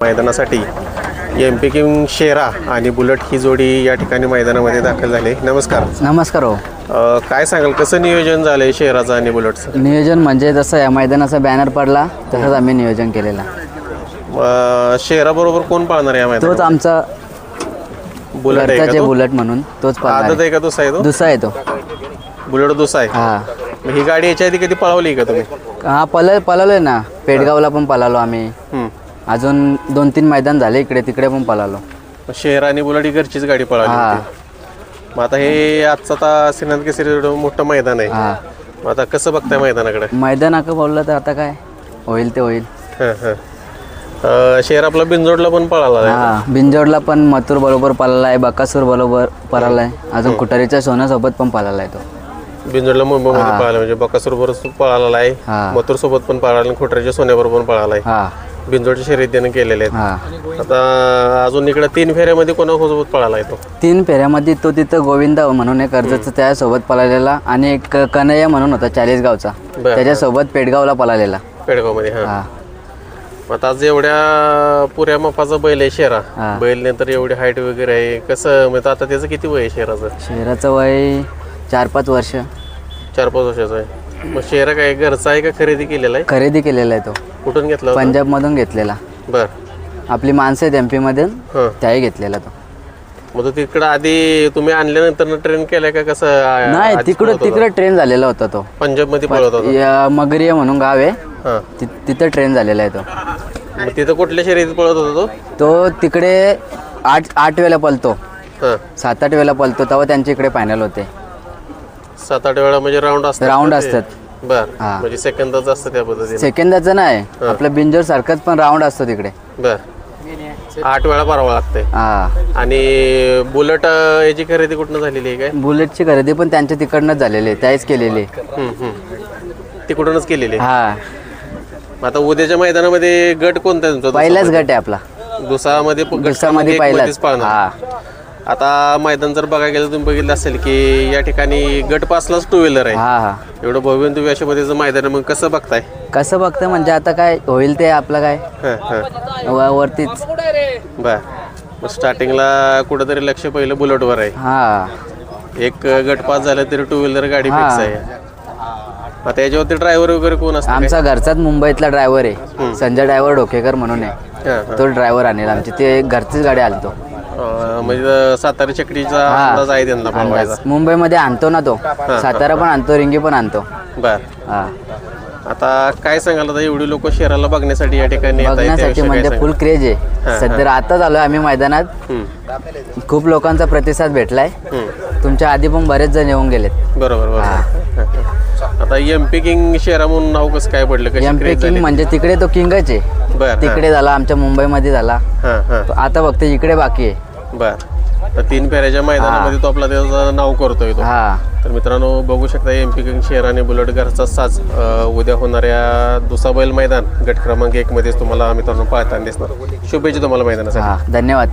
मैदानासाठी MP. King शेरा आणि bullet ही जोडी या ठिकाणी मैदानामध्ये दाखल झाली. नमस्कार. नमस्कार हो. काय सांगाल, कसं नियोजन झालंय शेराचं आणि बुलेटचं? नियोजन म्हणजे जसं या मैदानाचा बॅनर पडला तसंच आम्ही नियोजन केलेला. शेरा बरोबर कोण पाळणार आहे या मैदानात? तोच आमचा बुलेट आहे का तो? बुलेट म्हणून तोच आदत आहे का दुसरा आहे तो? दुसरा आहे तो. बुलेट दुसरा आहे. हा मग ही गाडी याच्या आधी कधी पळवली का तुम्ही? हा पळालोय ना. पेडगावला पण पळालो आम्ही. अजून 2-3 मैदान झाले इकडे तिकडे पण पळालो. शेरा आणि बुलेट ही घरचीच गाडी पळाली होती. मग आता हे आजचं आता श्रीनाथ केसरी मोठं मैदान आहे. मग आता कसं बघताय मैदानाकडे? मैदानाकडे बोललं तर आता काय होईल ते होईल. शेर आपला बिनजोडला पण पळाला आहे. हा बिंजोडला पण मथुर बरोबर पळाला आहे, बकासूर बरोबर पळाला आहे, अजून कुटारीच्या सोन्यासोबत पण पळाला आहे तो. बिनजोडला मुंबईमध्ये पळाला म्हणजे बकासूर बरोबर पळाला आहे, मथुर सोबत पण पळाला आणि खोटऱ्याच्या सोन्याबरोबर पण पळाला आहे. बिनजोडच्या शर्यतीने केलेले आहेत. आता अजून इकडे 3 फेऱ्यामध्ये कोणासोबत पळाला आहे तो? 3 फेऱ्यामध्ये तो तिथं गोविंदा म्हणून एक कर्जतचा त्यासोबत पळालेला आणि एक कन्हैया म्हणून होता 40 गावचा, त्याच्यासोबत पेडगावला पळालेला. पेडगावमध्ये. हा. आता आज एवढ्या पुऱ्या मापाचा बैल आहे शेरा. बैल नंतर एवढी हाईट वगैरे आहे, कसं म्हणजे आता त्याचं किती वय आहे शेराचं? शेराचं वय 4-5 वर्ष. 4-5 वर्षाचं आहे. मग शेरा काय घरचा आहे का खरेदी केलेला आहे? खरेदी केलेला आहे तो. कुठून घेतला? पंजाब मधून घेतलेला. बर. आपली माणसं आहेत MP मध्ये, त्याही घेतलेला तो. मग तो तिकडं आधी तुम्ही आणल्यानंतर ट्रेन केलाय का कसं? नाही, तिकडे ट्रेन झालेला होता तो. पंजाब मध्ये पळत होता. मगरिया म्हणून गाव आहे, तिथं ट्रेन झालेला आहे तो. मग तिथं कुठल्या शर्यतीत पळत होता तो? तिकडे 8 वेळा पळतो, 7-8 वेळा पळतो. तेव्हा त्यांच्या इकडे फायनल होते. 7-8 वेळा म्हणजे राऊंड असतात. बर. म्हणजे सेकंदाच असतं त्या पद्धतीने? सेकंदाचं नाही, आपलं बिंजोर सारखंच पण राऊंड असतो तिकडे. बर. 8 वेळा पारावं लागतंय. आणि बुलेट याची खरेदी कुठनं झालेली आहे काय? बुलेटची खरेदी पण त्यांच्या तिकडनंच झालेली आहे, त्याच केलेली. तिकडूनच केलेली. हा. आता उद्याच्या मैदानामध्ये गट कोणता आहे तुमचा? पहिलाच गट आहे आपला. दुसरामध्ये पहिलाच. आता मैदान जर बघायला गेलं, तुम्ही बघितलं असेल की या ठिकाणी गट पासलाच 2 व्हीलर आहे. एवढं भव्य तुम्ही अशामध्ये मैदान, मग कसं बघताय? कसं बघताय म्हणजे आता काय होईल ते आपलं काय वरतीच. बर. मग स्टार्टिंगला कुठंतरी लक्ष पहिलं बुलेटवर आहे. एक गट पास झालं तरी 2 व्हीलर गाडी फिक्स आहे. आता याच्यावरती ड्रायव्हर वगैरे कोण असतो? आमचा घरचाच मुंबईतला ड्रायव्हर आहे, संजय ड्रायव्हर ढोकेकर म्हणून आहे. तो ड्रायव्हर आणेल आमची, ते घरचीच गाडी आणतो. म्हणजे सातारा चकडीचा अंदाज आहे त्यांना पळवायचा. मुंबईमध्ये आणतो ना तो, सातारा पण आणतो, रिंगी पण आणतो. बर. आता काय सांगाल, आता एवढी लोक शहराला बघण्यासाठी या ठिकाणी बघण्यासाठी म्हणजे फुल क्रेज आहे सध्या. आता आलोय आम्ही मैदानात, खूप लोकांचा प्रतिसाद भेटलाय. तुमच्या आधी पण बरेच जण येऊन गेलेत. बरोबर. आता एम.पी. किंग शेरा म्हणून नाव कसं काय पडलं? एम.पी. किंग म्हणजे तिकडे तो किंगच आहे. तिकडे झाला, आमच्या मुंबईमध्ये झाला, आता फक्त इकडे बाकी आहे. बर. तर 3 फेऱ्याच्या मैदानामध्ये तो आपला त्याचं नाव करतोय तो. तर मित्रांनो बघू शकता, एम.पी. किंग शेरा आणि बुलेट घरचा साज उद्या होणाऱ्या दुसरा बैल मैदान गट क्रमांक 1 मध्येच तुम्हाला मित्रांनो पाहताना दिसणार. शुभेच्छा तुम्हाला मैदानासाठी. धन्यवाद.